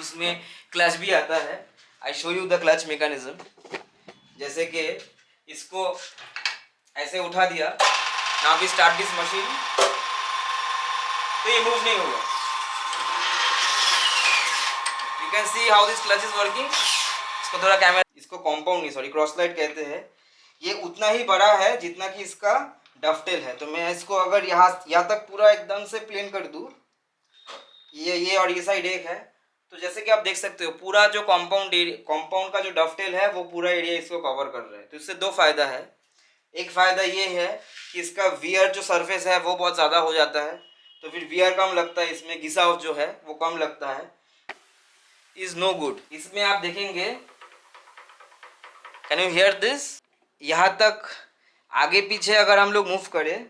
उसमें क्लच भी आता है। I show you the clutch mechanism. जैसे कि इसको ऐसे उठा दिया, now we start this machine, तो ये मूव नहीं होगा। You can see how this clutch is working. इसको थोड़ा कैमरा, इसको कॉम्पाउंड नहीं, सॉरी क्रॉस लाइट कहते हैं। ये उतना ही बड़ा है जितना कि इसका डफटेल है। तो मैं इसको अगर यहाँ तक पूरा एकदम से प्लेन कर दूँ, ये और ये साइड एक है, तो जैसे कि आप देख सकते हो पूरा जो कंपाउंड का जो डफटेल है वो पूरा एरिया इसको कवर कर रहा है। तो इससे दो फायदा है। एक फायदा ये है कि इसका वियर जो सरफेस है वो बहुत ज़्यादा हो जाता है, तो फिर वियर कम लगता है, इसमें घिसाव जो है वो कम लगता है। Is no good. इसमें आप देखेंगे, कैन यू हियर दिस, यहाँ तक आगे पीछे अगर हम लोग मूव करें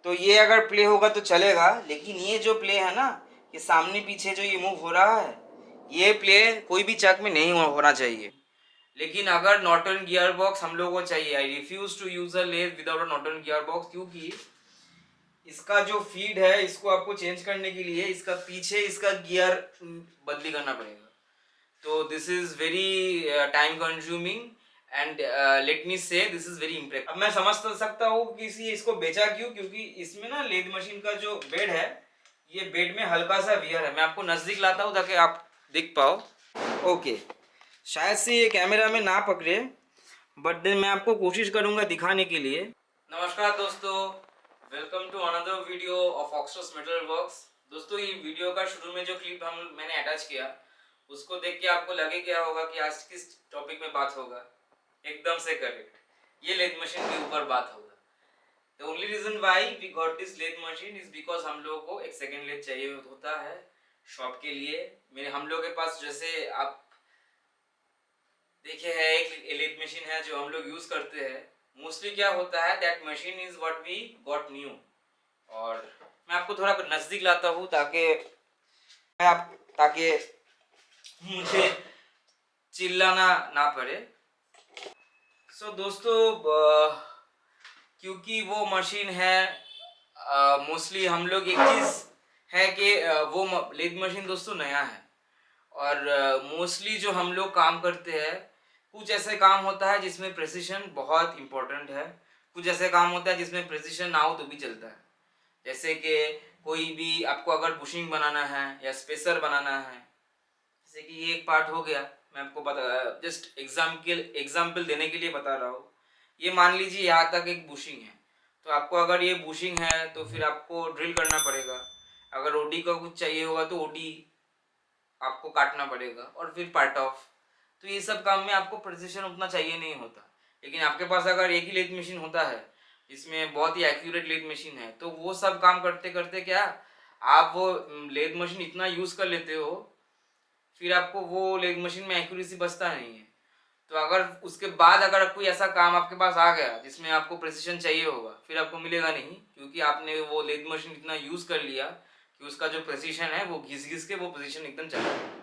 तो ये अगर प्ले होगा तो चलेगा, लेकिन ये जो प्ले है ना, ये सामने पीछे जो ये मूव हो रहा है, ये प्ले कोई भी चक में नहीं होना चाहिए। लेकिन अगर नॉर्टन गियर बॉक्स हम लोगों को चाहिए, I refuse to use a lathe without a Norton gear box, क्योंकि इसका जो फीड है इसको आपको चेंज करने के लिए इसका पीछे इसका गियर बदली करना पड़ेगा। तो this is very time consuming and let me से दिस इज वेरी इम्प्रैक्टिकल। अब मैं समझ तो सकता हूँ कि इसको बेचा क्यों, क्योंकि इसमें ना लेद मशीन का जो बेड है, ये बेड में हल्का सा वियर है। मैं आपको नजदीक लाता हूँ ताकि आप देख पाओ। ओके, शायद से ये कैमरा में ना पकड़े, बट देन मैं आपको कोशिश करूंगा दिखाने के लिए। नमस्कार दोस्तों, welcome to another video of Oxford metal works. दोस्तों, ये वीडियो का शुरू में जो क्लिप मैंने अटैच किया, उसको देख के आपको लगे क्या होगा कि आज किस टॉपिक में बात होगा। एकदम से करेक्ट, ये लेथ मशीन के ऊपर बात होगा। The only reason why we got this lathe machine is because हम लोगों को एक सेकेंड लेथ चाहिए होता है शॉप के लिए। हम लोग के पास, जैसे आप देखे है, एक लेथ मशीन है जो हम लोग यूज करते हैं। मोस्टली क्या होता है, that machine is what we got new. और मैं आपको थोड़ा नजदीक लाता हूँ ताकि मुझे चिल्लाना ना पड़े। सो दोस्तों, क्योंकि वो मशीन है, मोस्टली हम लोग एक चीज है कि वो लेथ मशीन दोस्तों नया है, और मोस्टली जो हम लोग काम करते हैं, कुछ ऐसे काम होता है जिसमें प्रेसिशन बहुत इंपॉर्टेंट है, कुछ ऐसे काम होता है जिसमें प्रेसिशन ना हो तो भी चलता है। जैसे कि कोई भी आपको अगर बुशिंग बनाना है या स्पेसर बनाना है, जैसे कि ये एक पार्ट हो गया, मैं आपको बता जस्ट एग्जाम्पल देने के लिए बता रहा हूँ। ये मान लीजिए यहाँ तक एक बुशिंग है, तो आपको अगर ये बुशिंग है तो फिर आपको ड्रिल करना पड़ेगा। अगर ओडी का कुछ चाहिए होगा तो ओडी आपको काटना पड़ेगा, और फिर पार्ट ऑफ। तो ये सब काम में आपको प्रिसिशन उतना चाहिए नहीं होता। लेकिन आपके पास अगर एक ही लेथ मशीन होता है जिसमें बहुत ही एक्यूरेट लेथ मशीन है, तो वो सब काम करते करते क्या आप वो लेथ मशीन इतना यूज कर लेते हो, फिर आपको वो लेथ मशीन में एक्यूरेसी बचता नहीं है। तो अगर उसके बाद अगर कोई ऐसा काम आपके पास आ गया जिसमें आपको प्रिसिशन चाहिए होगा, फिर आपको मिलेगा नहीं, क्योंकि आपने वो लेथ मशीन इतना यूज कर लिया कि उसका जो प्रिसिशन है वो घिस घिस के वो पोजीशन एकदम चला गया।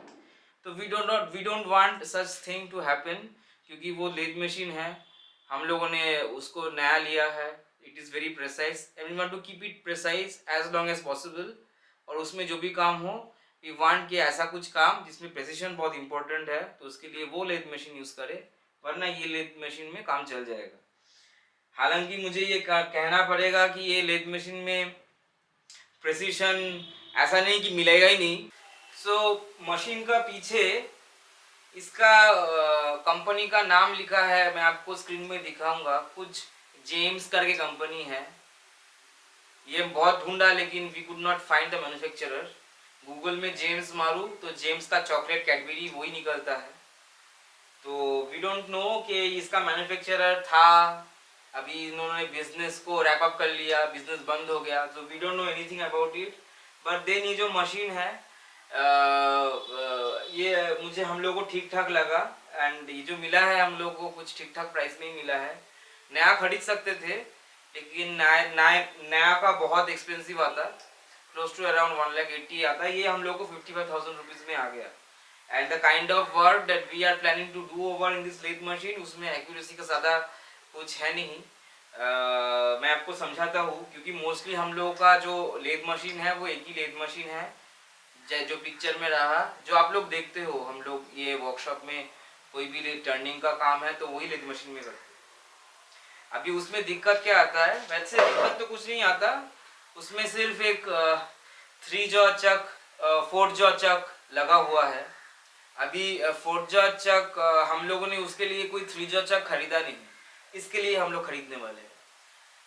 तो we don't want such thing to happen, क्योंकि वो लेथ मशीन है, हम लोगों ने उसको नया लिया है। It is very precise and we want to keep it precise as long as possible. और उसमें जो भी काम हो, वी वांट कि ऐसा कुछ काम जिसमें प्रिसिशन बहुत इंपॉर्टेंट है, तो उसके लिए वो लेथ मशीन यूज़ करे, वरना ये लेथ मशीन में काम चल जाएगा। हालांकि मुझे ये कहना पड़ेगा कि ये लेथ मशीन में प्रेसिशन ऐसा नहीं कि मिलेगा ही नहीं। सो मशीन का पीछे इसका कंपनी का नाम लिखा है, मैं आपको स्क्रीन में दिखाऊंगा। कुछ जेम्स करके कंपनी है। ये बहुत ढूंढा लेकिन we could not find the manufacturer. Google में जेम्स मारूँ तो जेम्स का चॉकलेट कैडबरी वही निकलता है। तो वी डोंट नो कि इसका मैन्युफैक्चरर था, अभी इन्होंने बिजनेस को रैप अप कर लिया, बिजनेस बंद हो गया, तो we don't know anything about it. But then ये जो मशीन है ये मुझे हम लोग को ठीक ठाक लगा। एंड ये जो मिला है हम लोग को कुछ ठीक ठाक प्राइस में ही मिला है। नया खरीद सकते थे लेकिन नया का बहुत एक्सपेंसिव आता, क्लोज टू अराउंड 1,80,000 आता है। ये हम लोग को 55,000 रुपीज़ में आ गया। And the kind of work that we are planning to do over in this lathe machine, उसमें एक्यूरेसी का ज़्यादा कुछ है नहीं। मैं आपको समझाता हूँ, क्योंकि मोस्टली हम लोगों का जो लेथ मशीन है वो एक ही लेथ मशीन है जो पिक्चर में रहा, जो आप लोग देखते हो। हम लोग ये वर्कशॉप में कोई भी टर्निंग का काम है तो वही लेथ मशीन में करते हैं। अभी उसमें दिक्कत क्या आता है, वैसे दिक्कत तो कुछ नहीं आता, उसमें सिर्फ एक 3 जॉ चक 4 जॉ चक लगा हुआ है। अभी 4 जॉ चक हम लोगों ने उसके लिए कोई 3 जॉ चक खरीदा नहीं, इसके लिए हम लोग खरीदने वाले हैं।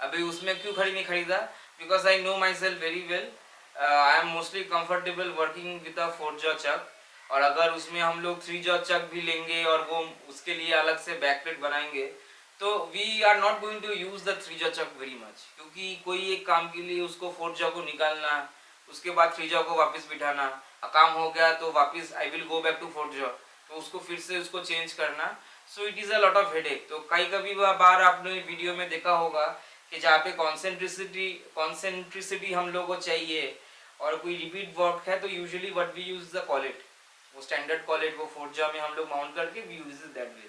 अभी उसमें क्यों नहीं खरीदा, because I know myself very well. I am mostly comfortable working with a 4 jaw chuck. और अगर उसमें हम लोग 3 जॉ चक भी लेंगे और वो उसके लिए अलग से बैक प्लेट बनाएंगे तो we are not going to use the 3 jaw chuck very much, क्योंकि कोई एक काम के लिए उसको 4 जॉ को निकालना, उसके बाद 3 जॉ को वापस बिठाना, काम हो गया तो वापस I will go back to 4 jaw, तो उसको फिर से उसको चेंज करना। So it is a lot of headache. तो कई कभी बार आपने वीडियो में देखा होगा कि जहाँ पे कॉन्सेंट्रिसिटी हम लोग को चाहिए और कोई रिपीट वर्क है तो usually what we use the collet, वो स्टैंडर्ड कॉलेट वो 4 जॉ में हम लोग माउंट करके वी यूज दैट वे।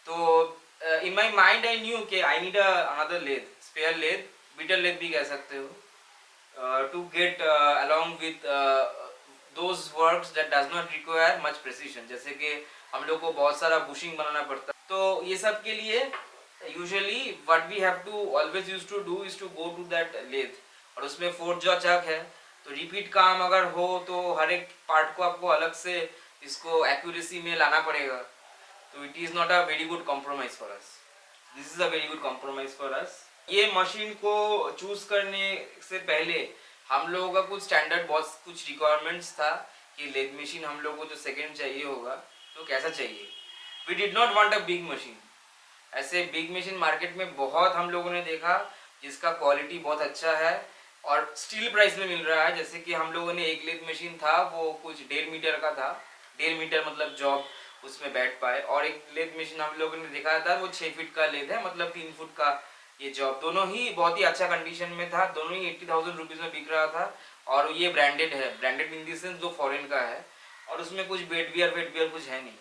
तो इन माई माइंड आई न्यू कि I need another lathe, spare lathe, better lathe भी कह सकते हो, to get along with those works that does not require much precision, जैसे कि हम लोग को बहुत सारा बुशिंग बनाना पड़ता है। तो ये सब के लिए usually what we have to always use to do is to go to that lathe, और उसमें 4 जॉ चक है तो रिपीट काम अगर हो तो हर एक पार्ट को आपको अलग से इसको एक्यूरेसी में लाना पड़ेगा। तो it is not a very good compromise for us, this is a very good compromise for us. ये मशीन को चूज करने से पहले हम लोगों का कुछ स्टैंडर्ड बहुत कुछ रिक्वायरमेंट्स था कि लेथ मशीन हम लोग को जो सेकंड चाहिए होगा तो कैसा चाहिए। We did not want a big machine. ऐसे बिग मशीन मार्केट में बहुत हम लोगों ने देखा जिसका क्वालिटी बहुत अच्छा है और स्टील प्राइस में मिल रहा है। जैसे कि हम लोगों ने एक लेथ मशीन था वो कुछ 1.5 मीटर का था, 1.5 मीटर मतलब जॉब उसमें बैठ पाए, और एक लेथ मशीन हम लोगों ने देखा था वो 6 फीट का लेथ है, मतलब 3 फुट का ये जॉब। दोनों ही बहुत ही अच्छा कंडीशन में था, दोनों ही 80,000 रुपीज़ में बिक रहा था। और ये ब्रांडेड है, ब्रांडेड इन दी सेंस जो फॉरेन का है, और उसमें कुछ वेट बियर कुछ है नहीं।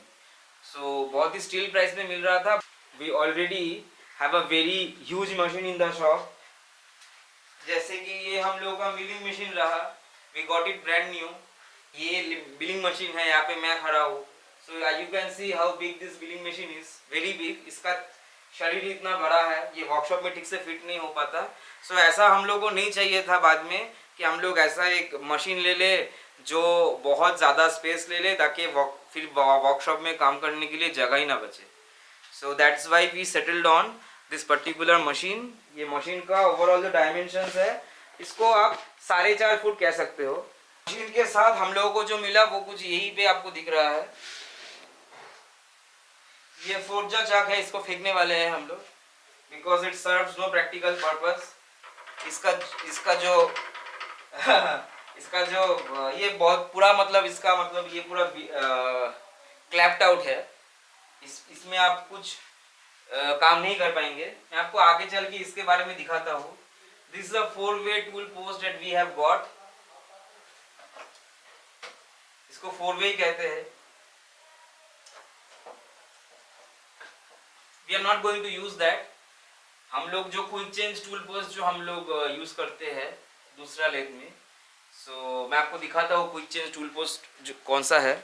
सो बहुत ही स्टील प्राइस में मिल रहा था। We already have a very huge machine in the shop. जैसे कि ये हम लोगों का मिलिंग मशीन रहा, we got it brand new. ये बिलिंग मशीन है, यहाँ पे मैं खड़ा हूँ। So you can see how big this milling machine is, very big. इसका शरीर इतना बड़ा है, ये वर्कशॉप में ठीक से फिट नहीं हो पाता। सो ऐसा हम लोग को नहीं चाहिए था बाद में कि हम लोग ऐसा एक मशीन ले ले जो बहुत ज़्यादा स्पेस ले ले ताकि फिर वर्कशॉप में काम करने के लिए जगह ही ना बचे। So that's why we settled on this particular machine. ये मशीन का ओवरऑल जो डायमेंशंस है इसको आप 4.5 फुट कह सकते हो। मशीन के साथ हम लोगों को जो मिला वो कुछ यही पे आपको दिख रहा है। ये 4 जॉ चक है, इसको फेंकने वाले हैं हम लोग because it serves no practical purpose. इसका इसका जो इसका जो ये बहुत पूरा मतलब इसका मतलब ये पूरा क्लैप्ड आउट है। इसमें आप कुछ काम नहीं कर पाएंगे। मैं आपको आगे चल के इसके बारे में दिखाता हूँ। दिस इज अ 4-वे tool post that we have got. इसको 4-वे कहते हैं। We are not going to use that. हम लोग जो क्विक चेंज टूल पोस्ट जो हम लोग यूज करते हैं दूसरा लेथ में, सो मैं आपको दिखाता हूँ क्विक चेंज टूल पोस्ट जो कौन सा है।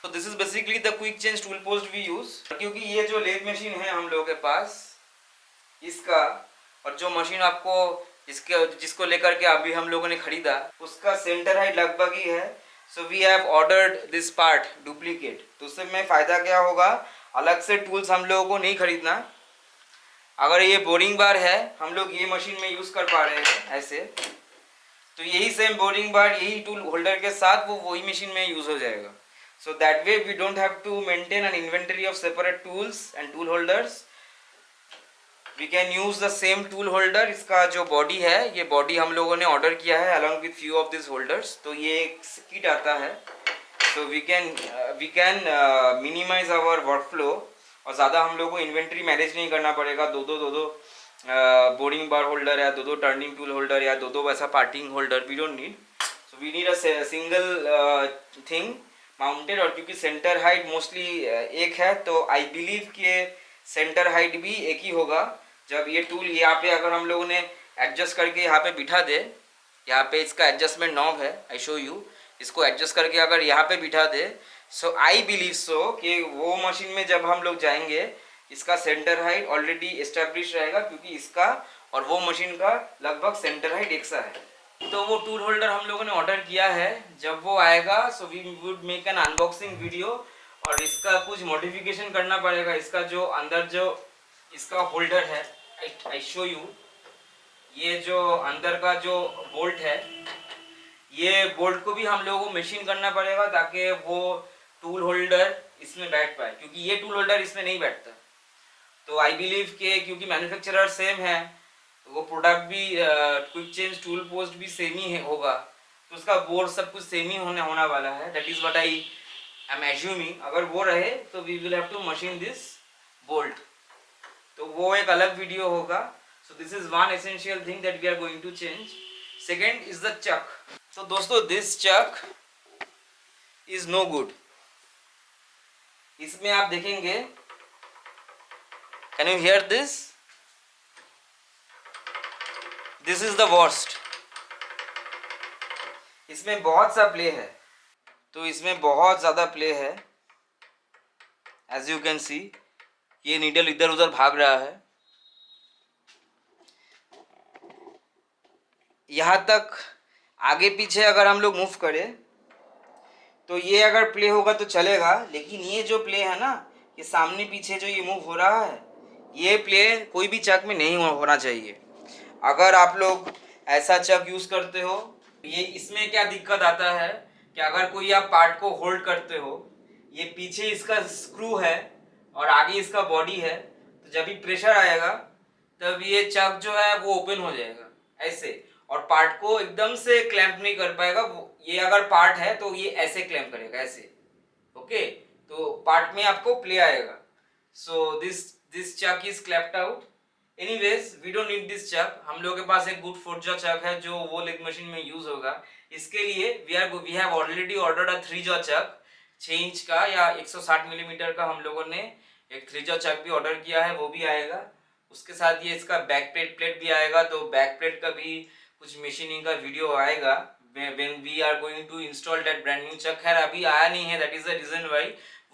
तो this is basically the quick change tool post we use, क्योंकि ये जो लेथ मशीन है हम लोगों के पास इसका, और जो मशीन आपको इसके जिसको लेकर के अभी हम लोगों ने खरीदा, उसका सेंटर हाइट लगभग ही है। So we have ordered this part duplicate. तो उससे में फ़ायदा क्या होगा, अलग से टूल्स हम लोगों को नहीं खरीदना। अगर ये बोरिंग बार है, हम लोग ये मशीन में यूज़ कर पा रहे हैं ऐसे, तो यही सेम बोरिंग बार यही टूल होल्डर के साथ वो वही मशीन में यूज़ हो जाएगा। So that way we don't have to maintain an inventory of separate tools and tool holders. We can use the same tool holder. इसका जो बॉडी है, ये बॉडी हम लोगों ने ऑर्डर किया है along with few of this holders. तो ये एक किट आता है। So we can minimize our work flow, और ज़्यादा हम लोग को इन्वेंट्री मैनेज नहीं करना पड़ेगा। दो बोरिंग बार होल्डर या दो टर्निंग टूल होल्डर या दो वैसा parting holder we don't need. So we need a single thing mounted. और क्योंकि सेंटर हाइट मोस्टली एक है, तो आई बिलीव कि सेंटर हाइट भी एक ही होगा। जब ये टूल यहाँ पे अगर हम लोगों ने एडजस्ट करके यहाँ पे बिठा दे, यहाँ पे इसका एडजस्टमेंट नॉब है, आई शो यू, इसको एडजस्ट करके अगर यहाँ पे बिठा दे, सो आई बिलीव सो कि वो मशीन में जब हम लोग जाएंगे, इसका सेंटर हाइट ऑलरेडी एस्टेब्लिश रहेगा, क्योंकि इसका और वो मशीन का लगभग सेंटर हाइट एक सा है। तो वो टूल होल्डर हम लोगों ने ऑर्डर किया है। जब वो आएगा, so we would make an unboxing video, और इसका कुछ मॉडिफिकेशन करना पड़ेगा। इसका जो अंदर जो इसका होल्डर है, आई शो यू, ये जो अंदर का जो बोल्ट है, ये बोल्ट को भी हम लोगों को मशीन करना पड़ेगा ताकि वो टूल होल्डर इसमें बैठ पाए, क्योंकि ये टूल होल्डर इसमें नहीं बैठता। तो आई बिलीव के क्योंकि मैन्युफैक्चरर सेम है, तो वो प्रोडक्ट भी क्विक चेंज टूल पोस्ट भी सेम ही होगा, तो उसका बोर्ड सब कुछ सेम ही होना वाला है। That is what I am assuming. अगर वो रहे तो we will have to machine this bolt, तो वो एक अलग वीडियो होगा। So this is one essential thing that we are going to change. Second is the chuck. तो दोस्तों, this chuck is no good. इसमें आप देखेंगे, can you hear this, this is the worst. इसमें बहुत सा प्ले है, तो इसमें बहुत ज़्यादा प्ले है। एज यू कैन सी, ये नीडल इधर उधर भाग रहा है। यहाँ तक आगे पीछे अगर हम लोग मूव करें, तो ये अगर प्ले होगा तो चलेगा, लेकिन ये जो प्ले है ना, ये सामने पीछे जो ये मूव हो रहा है, ये प्ले कोई भी चक में नहीं होना चाहिए। अगर आप लोग ऐसा चक यूज़ करते हो, ये इसमें क्या दिक्कत आता है कि अगर कोई आप पार्ट को होल्ड करते हो, ये पीछे इसका स्क्रू है और आगे इसका बॉडी है, तो जब भी प्रेशर आएगा तब ये चक जो है वो ओपन हो जाएगा ऐसे, और पार्ट को एकदम से क्लैंप नहीं कर पाएगा। ये अगर पार्ट है तो ये ऐसे क्लैंप करेगा ऐसे, ओके, तो पार्ट में आपको प्ले आएगा। So this chuck is clapped out. Anyways, we don't need this chuck. हम लोग के पास एक गुड फोर्जा चक है जो वो लेग मशीन में यूज होगा। इसके लिए we have already ordered a 3 jaw chuck, 6 inch का या 160 मिलीमीटर का। हम लोगों ने एक 3 जॉ चक भी ऑर्डर किया है, वो भी आएगा। उसके साथ ये इसका बैक प्लेट भी आएगा, तो बैक प्लेट का भी कुछ मशीनिंग का वीडियो आएगा when we are going to install that brand new chuck। खैर अभी आया नहीं है, that is the reason why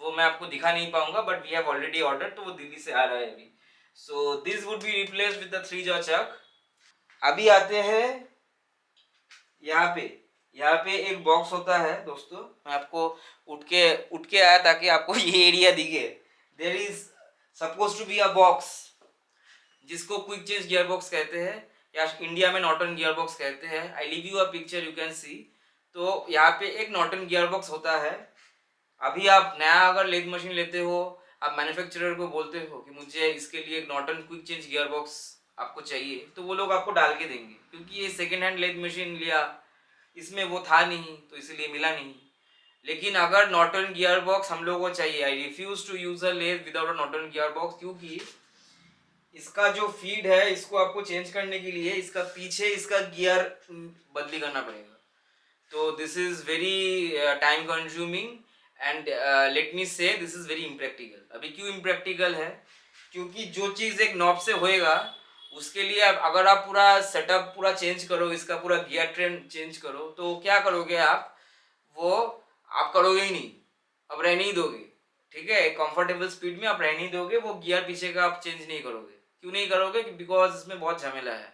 वो मैं आपको दिखा नहीं पाऊंगा, but we have already ordered, तो वो दिल्ली से आ रहा है अभी। So this would be replaced with the 3 jaw chuck। अभी आते हैं यहाँ पे एक बॉक्स होता है दोस्तों, मैं आपको उठ के आया ताकि आपको ये एरिया दिखे। There is supposed to be a box जिसको क्विक चेंज गियर बॉक्स कहते हैं, या इंडिया में नॉर्टन गियर बॉक्स कहते हैं। I leave you a picture, you can सी। तो यहाँ पे एक नॉर्टन गियर बॉक्स होता है। अभी आप नया अगर लेग मशीन लेते हो, आप मैन्युफैक्चरर को बोलते हो कि मुझे इसके लिए एक Norton quick change gear box आपको चाहिए, तो वो लोग आपको डाल के देंगे, क्योंकि ये सेकेंड हैंड लेग मशीन लिया, इसमें वो था नहीं, तो इसलिए मिला नहीं। लेकिन अगर नॉर्टन गियर बॉक्स हम लोगों को चाहिए, I refuse to use a leg without a Norton gear box, क्योंकि इसका जो फीड है, इसको आपको चेंज करने के लिए इसका पीछे इसका गियर बदली करना पड़ेगा। तो this is very time consuming and let me से दिस इज वेरी इम्प्रैक्टिकल। अभी क्यों इम्प्रैक्टिकल है, क्योंकि जो चीज़ एक नॉब से होएगा, उसके लिए अगर आप पूरा सेटअप पूरा चेंज करो, इसका पूरा गियर ट्रेन चेंज करो, तो क्या करोगे आप, वो आप करोगे ही नहीं, अब रहने ही दोगे। ठीक है, कंफर्टेबल स्पीड में आप रहने ही दोगे, वो गियर पीछे का आप चेंज नहीं करोगे। क्यों नहीं करोगे, बिकॉज इसमें बहुत झमेला है।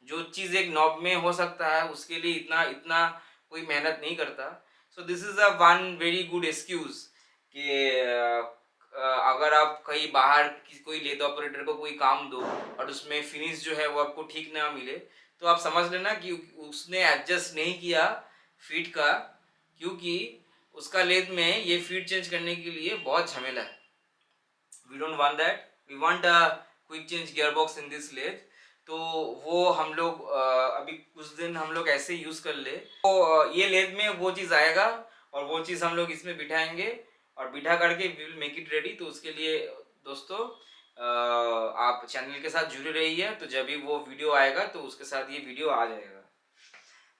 जो चीज़ एक नॉब में हो सकता है उसके लिए इतना इतना कोई मेहनत नहीं करता। So this is a one very good excuse कि अगर आप कहीं बाहर कोई लेथ ऑपरेटर को कोई काम दो और उसमें फिनिश जो है वो आपको ठीक ना मिले, तो आप समझ लेना कि उसने एडजस्ट नहीं किया फीट का, क्योंकि उसका लेथ में ये फीट चेंज करने के लिए बहुत झमेला है। We don't want that, we want a quick change gear box in this lathe. तो वो हम लोग अभी कुछ दिन हम लोग ऐसे यूज कर ले तो ये लेथ में वो चीज़ आएगा और वो चीज़ हम लोग इसमें बिठाएंगे और बिठा करके we will make it ready. तो उसके लिए दोस्तों आप चैनल के साथ जुड़े रहिए, तो जब भी वो वीडियो आएगा तो उसके साथ ये वीडियो आ जाएगा।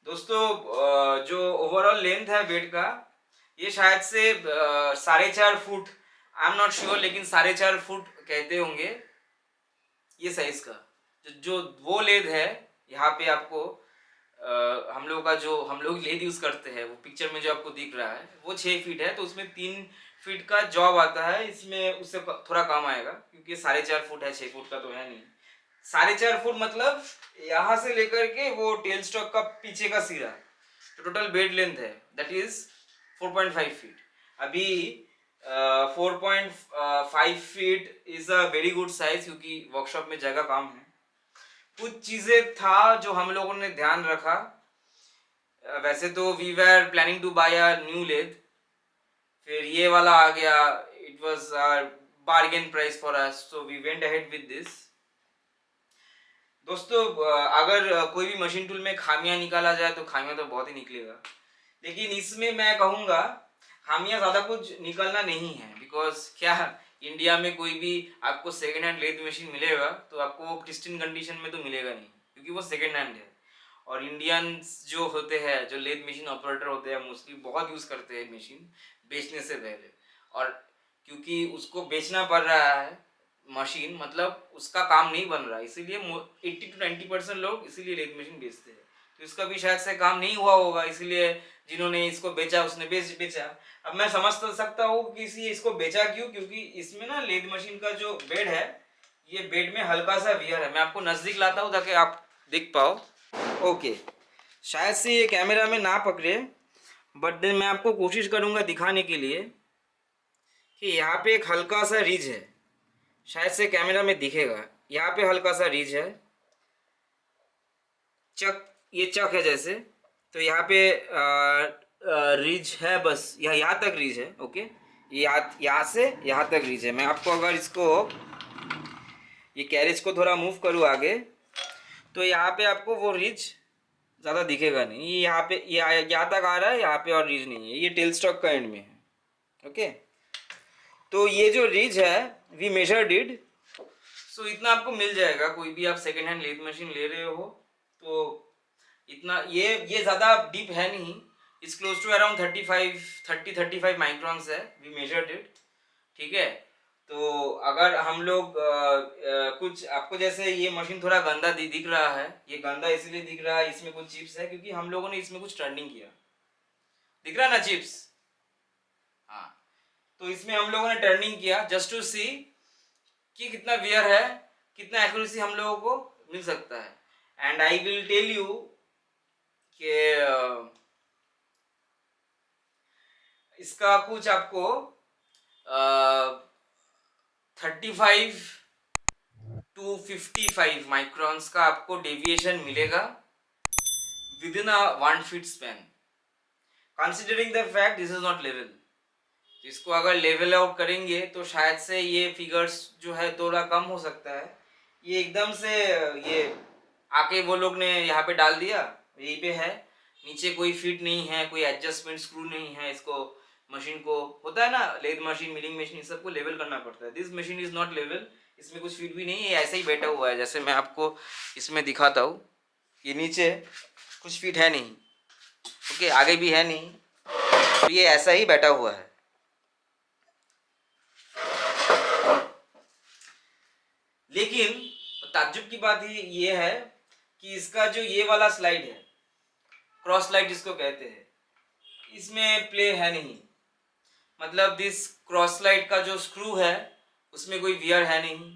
दोस्तों जो ओवरऑल लेंथ है बेड का, ये शायद से 4.5 foot, I am not sure, लेकिन 4.5 फुट कहते होंगे ये साइज का। जो वो लेद है यहाँ पे आपको हम लोग का जो हम लोग लेद यूज करते हैं वो पिक्चर में जो आपको दिख रहा है वो 6 फीट है, तो उसमें 3 फीट का जॉब आता है। इसमें उससे थोड़ा कम आएगा क्योंकि 4.5 फुट है, 6 फुट का तो है नहीं। 4.5 फुट मतलब यहाँ से लेकर के वो टेल स्टॉक का पीछे का सिरा, तो टोटल बेड लेंथ है दैट इज 4.5 फीट। अभी 4.5 feet is a very good size क्योंकि वर्कशॉप में जगह कम है। कुछ चीजें था जो हम लोगों ने ध्यान रखा। वैसे तो we were planning to buy a new lathe, फिर ये वाला आ गया, it was bargain price for us, so we went ahead with this. दोस्तों अगर कोई भी मशीन टूल में खामियां निकाला जाए तो खामियां तो बहुत ही निकलेगा, लेकिन इसमें मैं कहूँगा खामियां ज़्यादा कुछ निकलना नहीं है। बिकॉज क्या, इंडिया में कोई भी आपको सेकेंड हैंड लेथ मशीन मिलेगा तो आपको वो प्रिस्टीन कंडीशन में तो मिलेगा नहीं, क्योंकि वो सेकेंड हैंड है। और इंडियंस जो होते हैं, जो लेथ मशीन ऑपरेटर होते हैं, मोस्टली बहुत यूज़ करते हैं मशीन बेचने से पहले। और क्योंकि उसको बेचना पड़ रहा है मशीन, मतलब उसका काम नहीं बन रहा, इसीलिए 80 to 90% लोग इसीलिए लेथ मशीन बेचते हैं। तो इसका भी शायद से काम नहीं हुआ होगा, इसीलिए जिन्होंने इसको बेचा उसने बेचा। अब मैं समझ तो सकता हूँ कि इसको बेचा क्यों, क्योंकि इसमें ना लेथ मशीन का जो बेड है, ये बेड में हल्का सा वियर है। मैं आपको नज़दीक लाता हूँ ताकि आप देख पाओ। ओके, शायद से ये कैमरा में ना पकड़े, बट देन मैं आपको कोशिश करूँगा दिखाने के लिए कि यहाँ पे एक हल्का सा रिज है। शायद से कैमरा में दिखेगा, यहाँ पे हल्का सा रिज है, चक, ये चक है जैसे। तो यहाँ पे रिज है, बस यहाँ तक रिज है। ओके, यहाँ से यहाँ तक रिज है। मैं आपको अगर इसको ये कैरेज को थोड़ा मूव करूँ आगे, तो यहाँ पे आपको वो रिज ज़्यादा दिखेगा नहीं। ये यहाँ पे यहाँ तक आ रहा है, यहाँ पे और रिज नहीं है, ये टेल स्टॉक का एंड में है। ओके, तो ये जो रिज है वी मेजर्ड इट, सो इतना आपको मिल जाएगा। कोई भी आप सेकेंड हैंड लेथ मशीन ले रहे हो तो इतना, ये ज़्यादा डीप है नहीं, it's close to around 35 microns है, वी मेजर्ड इट। ठीक है, तो अगर हम लोग कुछ आपको, जैसे ये मशीन थोड़ा गंदा दिख रहा है, ये गंदा इसलिए दिख रहा है, इसमें कुछ चिप्स है क्योंकि हम लोगों ने इसमें कुछ टर्निंग किया, दिख रहा है ना चिप्स। हाँ, तो इसमें हम लोगों ने टर्निंग किया जस्ट टू सी कि कितना वियर है, कितना एक्यूरेसी हम लोगों को मिल सकता है। And I will tell you कि इसका कुछ आपको 35 to 55 माइक्रॉन्स का आपको डेविएशन मिलेगा with in a 1 feet span, considering the fact this is not level. इसको अगर लेवल आउट करेंगे तो शायद से ये फिगर्स जो है थोड़ा कम हो सकता है। ये एकदम से ये आके वो लोग ने यहाँ पे डाल दिया, यहीं पे है, नीचे कोई फिट नहीं है, कोई एडजस्टमेंट स्क्रू नहीं है। इसको मशीन को होता है ना, लेथ मशीन, मिलिंग मशीन, इस सबको लेवल करना पड़ता है। This machine is not level, इसमें कुछ फिट भी नहीं है, ऐसे ही बैठा हुआ है। जैसे मैं आपको इसमें दिखाता हूँ, ये नीचे कुछ फिट है नहीं, ओके, आगे भी है नहीं, तो ये ऐसा ही बैठा हुआ है। लेकिन ताज्जुब की बात ये है कि इसका जो ये वाला स्लाइड है, क्रॉस स्लाइड जिसको कहते हैं, इसमें प्ले है नहीं। मतलब दिस क्रॉस स्लाइड का जो स्क्रू है उसमें कोई वियर है नहीं।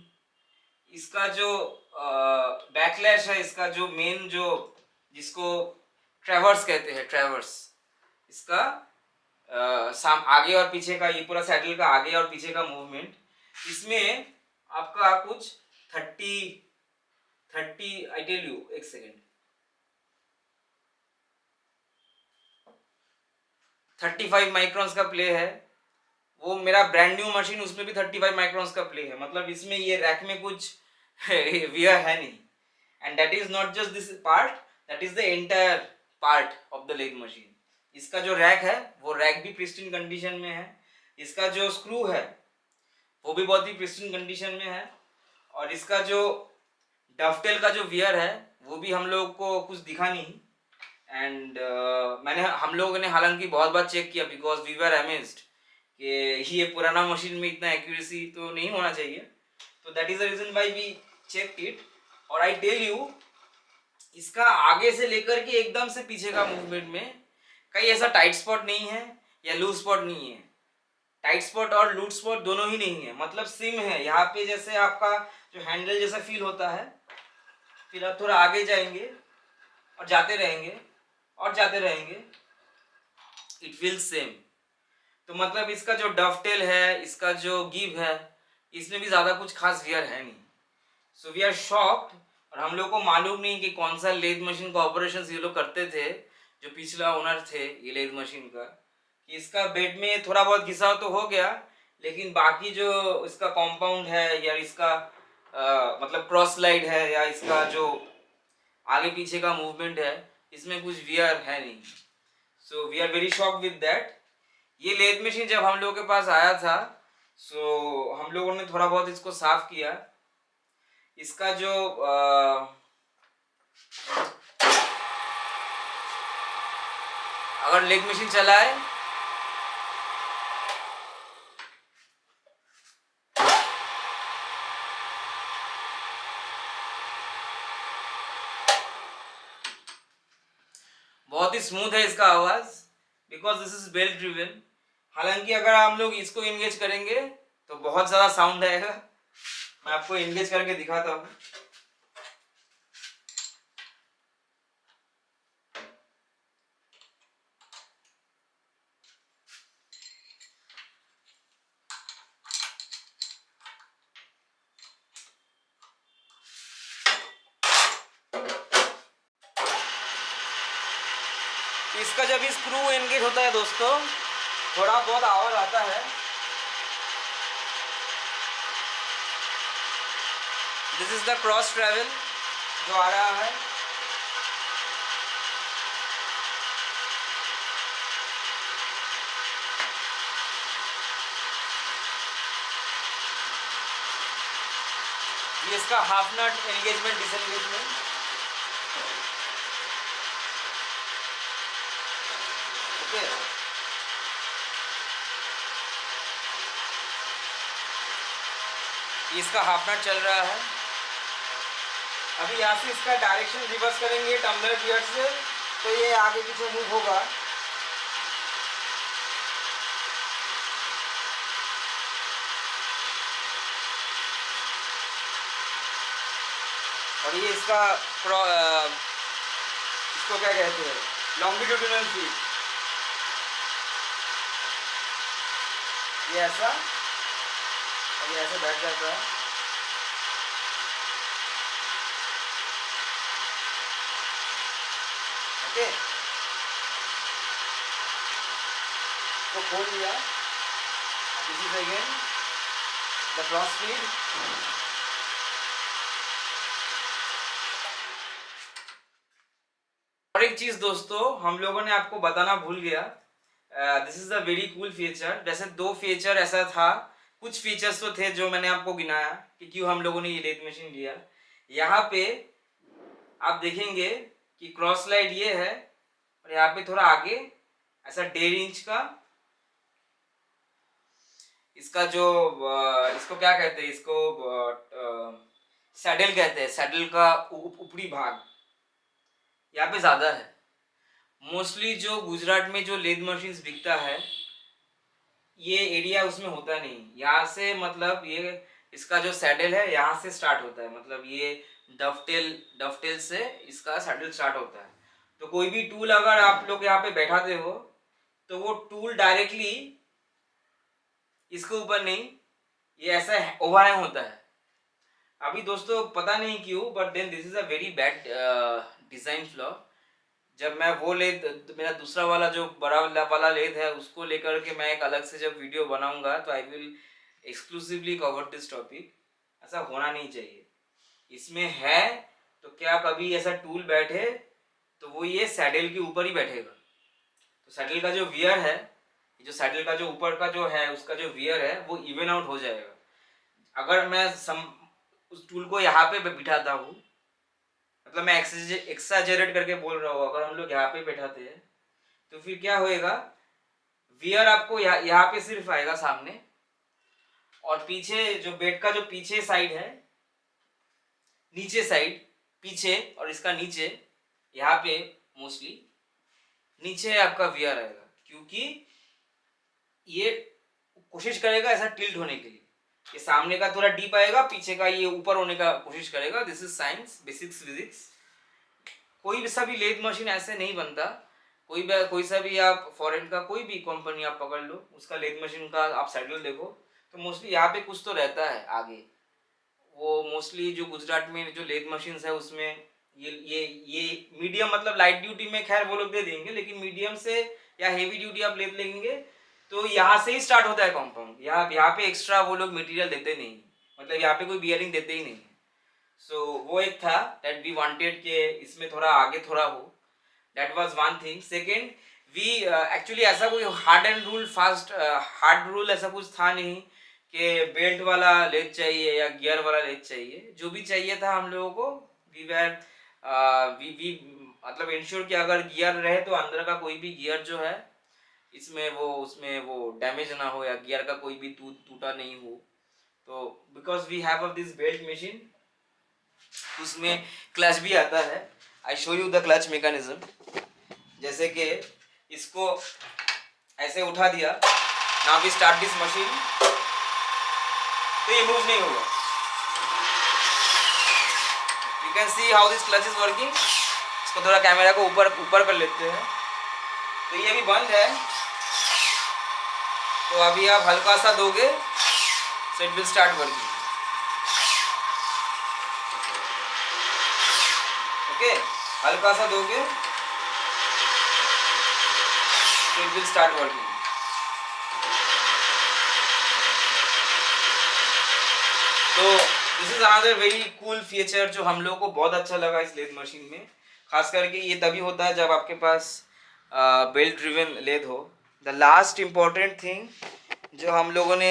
इसका जो बैकलैश है इसका, जो मेन जो जिसको ट्रैवर्स कहते हैं, ट्रैवर्स, इसका आगे और पीछे का, ये पूरा सैडल का आगे और पीछे का मूवमेंट, इसमें आपका कुछ 30 आई टेल यू, एक सेकेंड, 35 माइक्रॉन्स का प्ले है। वो मेरा ब्रांड न्यू मशीन, उसमें भी 35 माइक्रॉन्स का प्ले है, मतलब इसमें ये रैक में कुछ वियर है नहीं। And that is not just this part, that is the entire part of the leg machine. इसका जो रैक है वो रैक भी प्रिस्टीन कंडीशन में है, इसका जो स्क्रू है वो भी बहुत ही प्रिस्टीन कंडीशन में है, और इसका जो डफटेल का जो वियर है वो भी हम लोग को कुछ दिखा नहीं। एंड हम लोगों ने हालांकि बहुत बार चेक किया, बिकॉज वी वर अमेज्ड कि ये पुराना मशीन में इतना एक्यूरेसी तो नहीं होना चाहिए, तो that is the reason why we check it. और आई टेल यू, इसका आगे से लेकर के एकदम से पीछे का मूवमेंट में कहीं ऐसा टाइट स्पॉट नहीं है या लूज स्पॉट नहीं है। टाइट स्पॉट और लूज स्पॉट दोनों ही नहीं है, मतलब सिम है यहाँ पे, जैसे आपका जो हैंडल जैसा फील होता है। फिर आप थोड़ा आगे जाएंगे और जाते रहेंगे और जाते रहेंगे, इट फील सेम। तो मतलब इसका जो डफटेल है, इसका जो गिव है, इसमें भी ज़्यादा कुछ खास वियर है नहीं। सो वी आर शॉक्ड, और हम लोग को मालूम नहीं कि कौन सा लेथ मशीन का ऑपरेशन ये लोग करते थे, जो पिछला ओनर थे ये लेथ मशीन का, कि इसका बेड में थोड़ा बहुत घिसाव तो हो गया, लेकिन बाकी जो इसका कॉम्पाउंड है या इसका मतलब क्रॉस स्लाइड है या इसका जो आगे पीछे का मूवमेंट है, इसमें कुछ वियर है नहीं। So we are very shocked with that. ये लेथ मशीन जब हम लोगों के पास आया था, सो हम लोगों ने थोड़ा बहुत इसको साफ किया। इसका जो अगर लेग मशीन चलाए बहुत ही स्मूथ है इसका आवाज, because this is belt driven. हालांकि अगर हम लोग इसको इंगेज करेंगे तो बहुत ज्यादा साउंड आएगा। मैं आपको इंगेज करके दिखाता हूँ। इसका जब स्क्रू एंगेज होता है दोस्तों, थोड़ा बहुत आवाज आता है। This is the cross travel जो आ रहा है। ये इसका हाफ नट एंगेजमेंट डिसएंगेजमेंट। ओके, इसका हाफ नट चल रहा है। अभी यहाँ से इसका डायरेक्शन रिवर्स करेंगे टम्बलर गियर से, तो ये आगे पीछे मूव होगा। और ये इसका इसको क्या कहते हैं, लॉन्गिट्यूडिनल फीड। ये ऐसा और ये ऐसे बैठ जाता है। ओके, तो खोल दिया। This is again the cross feed. और एक चीज दोस्तों हम लोगों ने आपको बताना भूल गया, this is a very cool feature. जैसे दो फीचर ऐसा था, कुछ फीचर्स तो थे जो मैंने आपको गिनाया कि क्यों हम लोगों ने ये लेथ मशीन लिया। यहाँ पे आप देखेंगे कि क्रॉस स्लाइड ये है, और यहाँ पे थोड़ा आगे ऐसा 1.5 इंच का इसका जो इसको क्या कहते हैं, इसको सैडल कहते हैं। सैडल का ऊपरी भाग यहाँ पे ज्यादा है। मोस्टली जो गुजरात में जो लेथ मशीन्स बिकता है, ये एरिया उसमें होता नहीं। यहाँ से मतलब ये इसका जो सैडल है यहाँ से स्टार्ट होता है, मतलब ये डफटेल से इसका सैडल स्टार्ट होता है। तो कोई भी टूल अगर आप लोग यहाँ पे बैठाते हो तो वो टूल डायरेक्टली इसके ऊपर नहीं, ये ऐसा ओवरहैंग होता है। अभी दोस्तों पता नहीं क्यों, but then this is a very bad design flaw. जब मैं वो लेद, मेरा दूसरा वाला जो बड़ा वाला लेद है उसको लेकर के मैं एक अलग से जब वीडियो बनाऊंगा तो I will exclusively cover this topic. ऐसा होना नहीं चाहिए। इसमें है तो क्या कभी ऐसा टूल बैठे तो वो ये सैडल के ऊपर ही बैठेगा। तो सैडल का जो वियर है, जो सैडल का जो ऊपर का जो है उसका जो वियर है वो इवन आउट हो जाएगा। अगर मैं उस टूल को यहाँ पे बिठाता हूँ, मतलब मैं एक्साजरेट करके बोल रहा हूँ, अगर हम लोग यहाँ पे बैठाते हैं तो फिर क्या होएगा, वियर आपको यहाँ पे सिर्फ आएगा सामने, और पीछे जो बेड का जो पीछे साइड है, नीचे साइड पीछे और इसका नीचे यहाँ पे मोस्टली नीचे आपका वियर आएगा, क्योंकि ये कोशिश करेगा ऐसा टिल्ट होने के लिए। ये सामने का थोड़ा डीप आएगा, पीछे का ये ऊपर होने का कोशिश करेगा। This is science, basics physics. कोई सा भी लेथ मशीन ऐसे नहीं बनता। कोई सा भी आप फॉरेन का कोई भी कंपनी आप पकड़ लो, उसका लेथ मशीन का आप सैडल देखो तो मोस्टली यहाँ पे कुछ तो रहता है आगे। वो मोस्टली जो गुजरात में जो लेथ मशीन्स है उसमें ये मीडियम, मतलब लाइट ड्यूटी में खैर वो लोग दे देंगे, लेकिन मीडियम से या हेवी ड्यूटी आप लेथ लेंगे तो यहाँ से ही स्टार्ट होता है कंपाउंड। यहाँ पे एक्स्ट्रा वो लोग मटेरियल देते नहीं, मतलब यहाँ पे कोई बियरिंग देते ही नहीं। सो वो एक था दैट वी वांटेड कि इसमें थोड़ा आगे थोड़ा हो। That was one thing. Second, we actually ऐसा कोई hard and rule fast hard rule ऐसा कुछ था नहीं कि बेल्ट वाला लेथ चाहिए या गियर वाला लेथ चाहिए। जो भी चाहिए था हम लोगों को, वी वेर वी मतलब इंश्योर कि अगर गियर रहे तो अंदर का कोई भी गियर जो है उसमें वो डैमेज ना हो या गियर का कोई भी टूटा नहीं हो। तो because we have this belt machine, उसमें क्लच भी आता है। I show you the clutch mechanism. जैसे कि इसको ऐसे उठा दिया, now we start this machine, तो ये मूव नहीं होगा। You can see how this clutch is working. इसको थोड़ा कैमरा को ऊपर कर लेते हैं। तो ये अभी बंद है, तो अभी आप हल्का सा दोगे so it will start working. Okay, हल्का सा दोगे तो इट विल स्टार्ट वर्किंग। तो this is another very cool feature जो हम लोगों को बहुत अच्छा लगा इस लेथ मशीन में। खास करके ये तभी होता है जब आपके पास बेल्ट ड्रिवन लेथ हो। द लास्ट इम्पॉर्टेंट थिंग जो हम लोगों ने,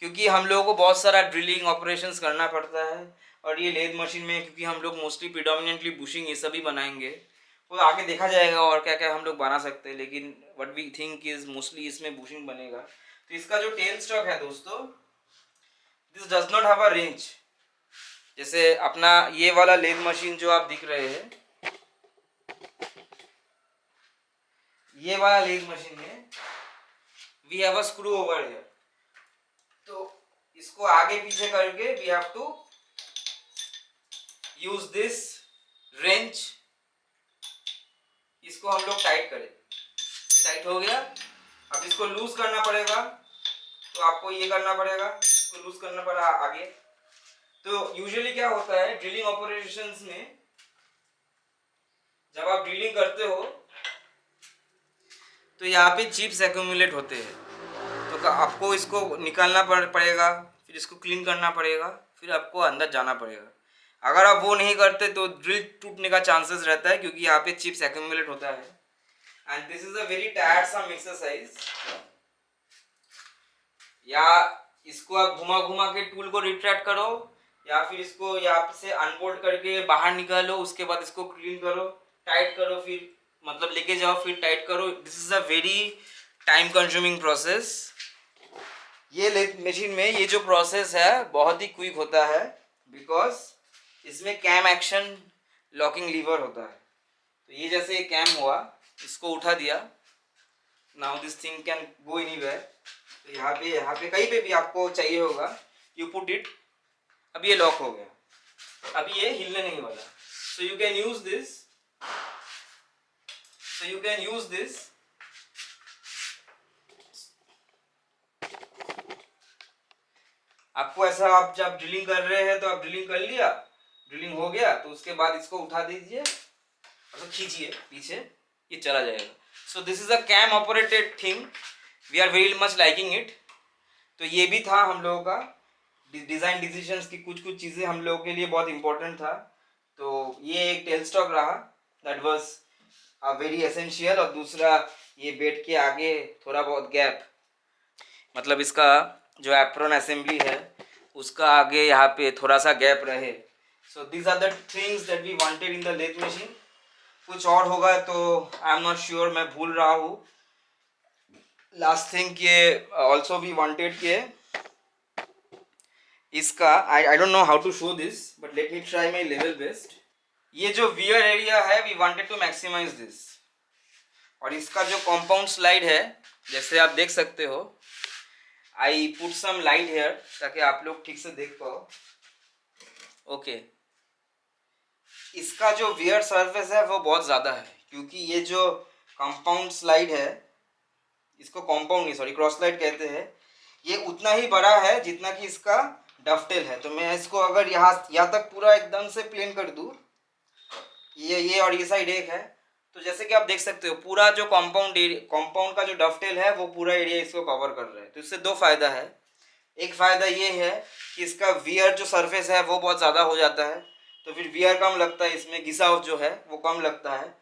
क्योंकि हम लोगों को बहुत सारा ड्रिलिंग ऑपरेशंस करना पड़ता है, और ये लेथ मशीन में क्योंकि हम लोग मोस्टली प्रिडोमिनेंटली बुशिंग ये सभी बनाएंगे, वो आगे देखा जाएगा और क्या क्या हम लोग बना सकते हैं, लेकिन what we think is mostly इसमें बुशिंग बनेगा। तो इसका जो टेल स्टॉक है दोस्तों, this does not have a range. जैसे अपना ये वाला लेथ मशीन जो आप दिख रहे हैं, ये वाला लेथ मशीन में we have a screw over here. तो इसको आगे पीछे करके we have to use this wrench. इसको हम लोग टाइट करें, टाइट हो गया। अब इसको लूज करना पड़ेगा, तो आपको ये करना पड़ेगा, इसको लूज करना पड़ा आगे। तो यूजुअली क्या होता है ड्रिलिंग ऑपरेशंस में, जब आप ड्रिलिंग करते हो तो यहाँ पे चिप्स एक्यूमुलेट होते हैं, तो आपको इसको निकालना पड़ेगा, फिर इसको क्लीन करना पड़ेगा, फिर आपको अंदर जाना पड़ेगा। अगर आप वो नहीं करते तो ड्रिल टूटने का चांसेस रहता है, क्योंकि यहाँ पे चिप्स एक्यूमुलेट होता है। And this is a very टायरसम exercise. या इसको आप घुमा के टूल को रिट्रैक्ट करो, या फिर इसको यहाँ से अनबोल्ड करके बाहर निकालो, उसके बाद इसको क्लीन करो, टाइट करो, फिर मतलब लेके जाओ, फिर टाइट करो। This is a very time consuming process. ये लेथ मशीन में ये जो प्रोसेस है बहुत ही क्विक होता है, बिकॉज इसमें कैम एक्शन लॉकिंग लीवर होता है। तो ये जैसे कैम हुआ, इसको उठा दिया, now this thing can go anywhere. तो यहाँ पे कहीं पे भी आपको चाहिए होगा, यू पुट इट। अब ये लॉक हो गया। अभी ये हिलने नहीं वाला। सो यू कैन यूज दिस, आपको ऐसा, आप जब ड्रिलिंग कर रहे हैं तो आप ड्रिलिंग कर लिया, ड्रिलिंग हो गया तो उसके बाद इसको उठा दीजिए और तो खींचिए पीछे, ये चला जाएगा। So this is a cam operated thing, we are very much liking it. तो ये भी था हम लोगों का डिज़ाइन डिसीजंस की, कुछ कुछ चीज़ें हम लोगों के लिए बहुत इंपॉर्टेंट था। तो ये एक टेल स्टॉक रहा, दैट वाज वेरी एसेंशियल। और दूसरा, ये बेड के आगे थोड़ा बहुत गैप, मतलब इसका जो एप्रोन असेंबली है उसका आगे यहाँ पे थोड़ा सा गैप रहे। So these are the things that we wanted in the lathe machine. कुछ और होगा तो आई एम नॉट श्योर, मैं भूल रहा हूँ। लास्ट थिंग के ऑल्सो वी वांटेड के इसका, I don't know how to show this but let me try my level best. ये जो वियर एरिया है we wanted to maximize this. और इसका जो कॉम्पाउंड स्लाइड है, जैसे आप देख सकते हो, I put some light here ताकि आप लोग ठीक से देख पाओ। ओके, इसका जो वियर सरफेस है वो बहुत ज़्यादा है, क्योंकि ये जो कंपाउंड स्लाइड है, इसको कंपाउंड नहीं सॉरी क्रॉस स्लाइड कहते हैं, ये उतना ही बड़ा है जितना कि इसका डफटेल है। तो मैं इसको अगर यहाँ तक पूरा एकदम से प्लेन कर दूँ, ये और ये साइड एक है, तो जैसे कि आप देख सकते हो पूरा जो कंपाउंड का जो डफटेल है वो पूरा एरिया इसको कवर कर रहा है। तो इससे दो फायदा है। एक फायदा ये है कि इसका वियर जो सरफेस है वो बहुत ज़्यादा हो जाता है, तो फिर वियर कम लगता है, इसमें घिसाव जो है वो कम लगता है।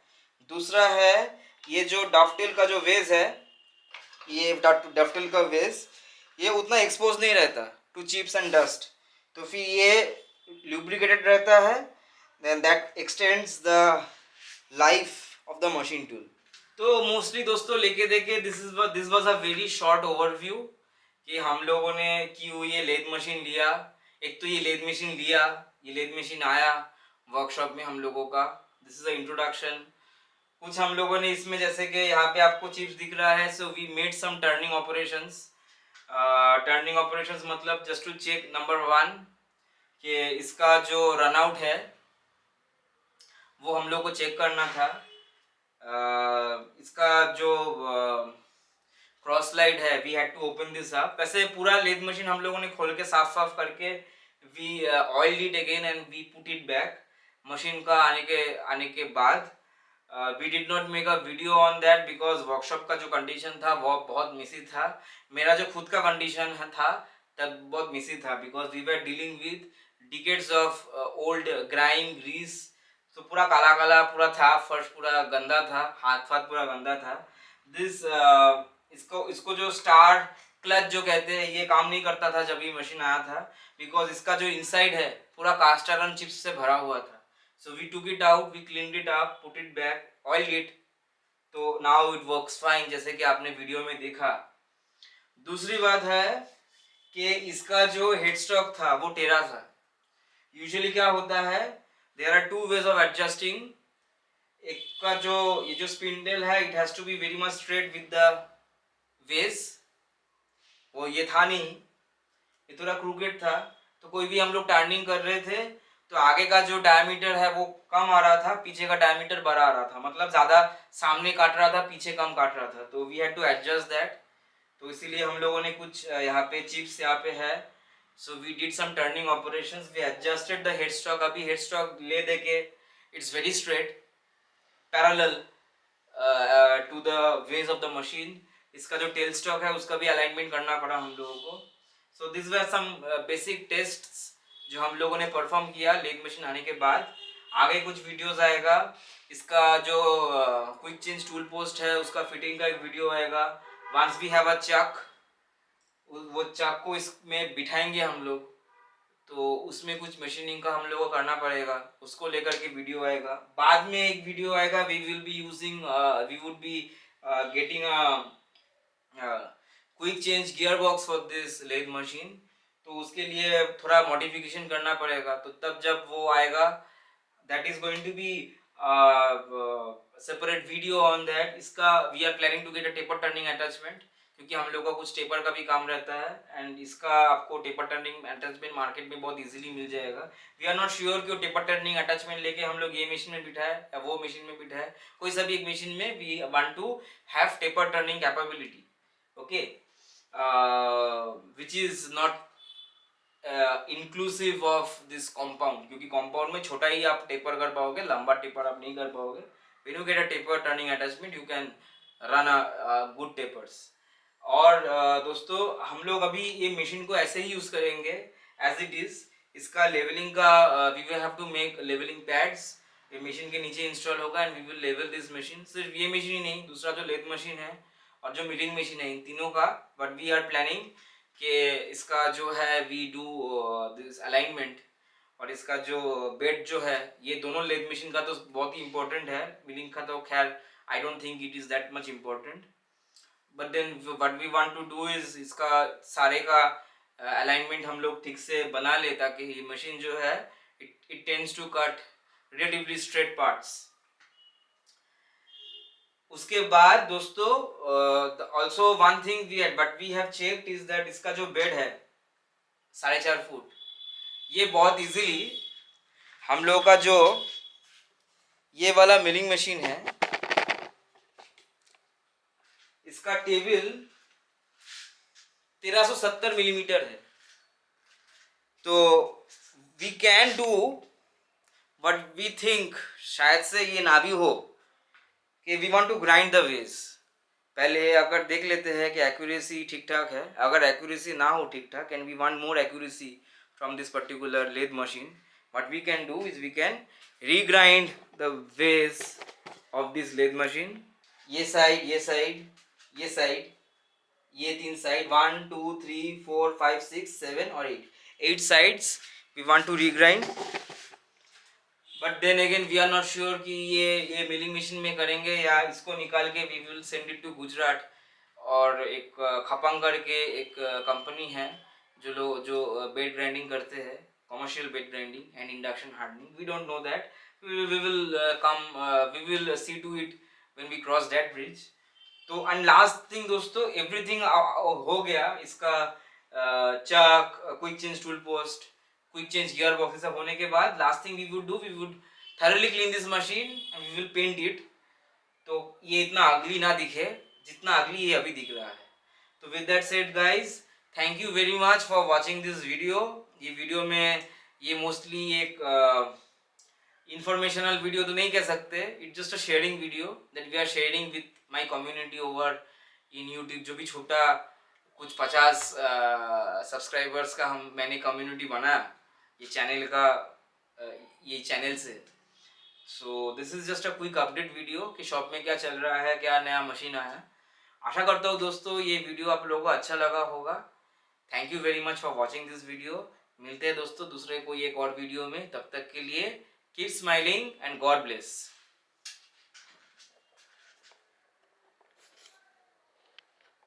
दूसरा है, ये जो डफटेल का जो वेज है, ये डफटेल का वेज ये उतना एक्सपोज नहीं रहता टू चिप्स एंड डस्ट, तो फिर ये लुब्रिकेटेड रहता है, then that extends the life of the machine tool. तो मोस्टली दोस्तों लेके देखे this was a very short overview कि हम लोगों ने क्यों ये लेथ मशीन लिया। एक तो ये लेथ मशीन लिया, ये लेथ मशीन आया वर्कशॉप में हम लोगों का, दिस इज अ इंट्रोडक्शन। कुछ हम लोगों ने इसमें, जैसे कि यहाँ पे आपको चिप्स दिख रहा है, so we made some turning operations. Turning operations मतलब जस्ट टू चेक नंबर 1 कि इसका जो रन आउट है वो हम लोग को चेक करना था। इसका जो क्रॉस स्लाइड है, we had to open this up. वैसे पूरा लेथ मशीन हम लोगों ने खोल के साफ साफ करके we oil it again and we put it back. Machine का आने के बाद we did not make a video on that because workshop का जो कंडीशन था वो बहुत मिसी था। मेरा जो खुद का कंडीशन था तब बहुत मिसी था, because we were dealing with decades of old grimy grease. तो पूरा काला काला पूरा था, फर्श पूरा गंदा था, हाथ वाथ पूरा गंदा था। दिस इसको जो स्टार क्लच जो कहते हैं ये काम नहीं करता था जब ये मशीन आया था, बिकॉज इसका जो इनसाइड है पूरा कास्ट आयरन चिप्स से भरा हुआ था। So we took it out, we cleaned it up, put it back, oil it, तो नाउ इट वर्क्स फाइन, जैसे कि आपने वीडियो में देखा। दूसरी बात है कि इसका जो हेड स्टॉक था वो टेढ़ा था। यूजुअली क्या होता है, there are two ways of adjusting. एक का जो ये जो स्पिंडल है, it has to be very much straight with the ways, वो ये था नहीं, ये थोड़ा क्रूकेट था। तो कोई भी हम लोग टर्निंग कर रहे थे तो आगे का जो डायमीटर है वो कम आ रहा था, पीछे का डायमीटर बढ़ा आ रहा था, मतलब ज़्यादा सामने काट रहा था, पीछे कम काट रहा था। तो we had to adjust that. तो इसीलिए हम लोगों ने कुछ यहाँ पे चिप्स यहाँ पे है, so we did some turning operations, we adjusted the headstock. अभी हेड स्टॉक ले दे के it's very straight parallel to the ways of the machine. इसका जो टेल स्टॉक है उसका भी अलाइनमेंट करना पड़ा हम लोगों को। So this were some basic tests जो हम लोगों ने परफॉर्म किया लेग मशीन आने के बाद। आगे कुछ वीडियोस आएगा, इसका जो क्विक चेंज टूल पोस्ट है उसका फिटिंग का एक वीडियो आएगा। वंस वी हैव अ चक, वो चक को इसमें बिठाएंगे हम लोग, तो उसमें कुछ मशीनिंग का हम लोग को करना पड़ेगा, उसको लेकर के वीडियो आएगा। बाद में एक वीडियो आएगा, we will be using we would be getting a quick change gear box for this lathe machine, तो उसके लिए थोड़ा मॉडिफिकेशन करना पड़ेगा। तो तब जब वो आएगा, that is going to be separate video on that. इसका we are planning to get a taper turning attachment, क्योंकि हम लोग का कुछ टेपर का भी काम रहता है एंड इसका आपको टेपर टर्निंग अटैचमेंट मार्केट में बहुत इजीली मिल जाएगा। वी आर नॉट श्योर कि वो टेपर टर्निंग अटैचमेंट लेके हम लोग ये मशीन में बिठाए या वो मशीन में बिठाए, कोई सा भी एक मशीन में we want to have taper turning capability, okay, which is not inclusive of this compound, क्योंकि कॉम्पाउंड में छोटा ही आप टेपर कर पाओगे, लंबा टेपर आप नहीं कर पाओगे। When you get a taper turning attachment you can run a good tapers. और दोस्तों हम लोग अभी ये मशीन को ऐसे ही यूज करेंगे एज इट इज। इसका लेवलिंग का we will have to make levelling pads, ये मशीन के नीचे इंस्टॉल होगा and we will level this machine. सिर्फ ये मशीन ही नहीं, दूसरा जो लेथ मशीन है और जो मिलिंग मशीन है, इन तीनों का बट वी आर प्लानिंग कि इसका जो है वी डू दिस अलाइनमेंट, और इसका जो बेड जो है, ये दोनों लेथ मशीन का तो बहुत ही इंपॉर्टेंट है, मिलिंग का तो खैर I don't think it is that much important, but then what we want to do is इसका सारे का अलाइनमेंट हम लोग ठीक से बना ले ताकि ये मशीन जो है it tends to cut relatively straight parts. उसके बाद दोस्तों also one thing we have checked is that इसका जो बेड है 4.5 फुट, ये बहुत इजीली हम लोग का जो ये वाला मिलिंग मशीन है इसका टेबल 1370 मिलीमीटर है, तो we can do but we think शायद से ये ना भी हो कि we want to grind the ways. पहले अगर देख लेते हैं कि एक्यूरेसी ठीक ठाक है, अगर एक्यूरेसी ना हो ठीक ठाक and we want more accuracy from this particular lathe machine, what we can do is we can regrind the ways of this lathe machine. ये साइड, ये साइड, ये साइड, ये 3 साइड 1 2 3 4 5 6 7 और 8 sides we want to regrind. But then again we are not sure कि ये milling machine में करेंगे या इसको निकाल के we will send it to Gujarat, और एक खपांग करके एक कंपनी है जो बेड ग्राइंडिंग करते हैं, commercial bed grinding and induction hardening, we don't know that, we will see to it when we cross that bridge. तो एंड लास्ट थिंग दोस्तों, एवरीथिंग हो गया, इसका chuck, quick change tool post, quick change gear box सब होने के बाद last thing we would do, we would thoroughly clean this machine and we will paint it, तो ये इतना अगली ना दिखे जितना अगली ये अभी दिख रहा है। तो with that said guys, thank you very much for watching this video. ये वीडियो में ये मोस्टली एक इंफॉर्मेशनल वीडियो तो नहीं कह सकते, it's just a sharing video that we are sharing with my community over in YouTube. जो भी छोटा कुछ 50 सब्सक्राइबर्स का मैंने कम्युनिटी बनाया ये चैनल का, ये चैनल से। सो this is just a quick update video कि शॉप में क्या चल रहा है, क्या नया मशीन आया है। आशा करता हूँ दोस्तों ये वीडियो आप लोगों को अच्छा लगा होगा। Thank you very much for watching this video. मिलते हैं दोस्तों दूसरे कोई एक और वीडियो में, तब तक के लिए keep smiling and God bless.